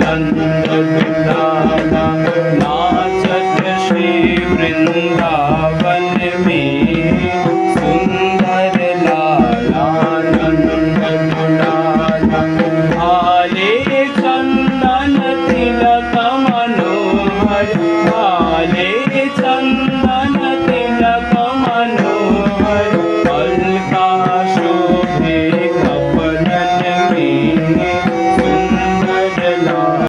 नंद दुलारा नाचत श्री वृंदावन में सुंदर लाला नंद दुलारा भाले चंदन तिलक मनोहर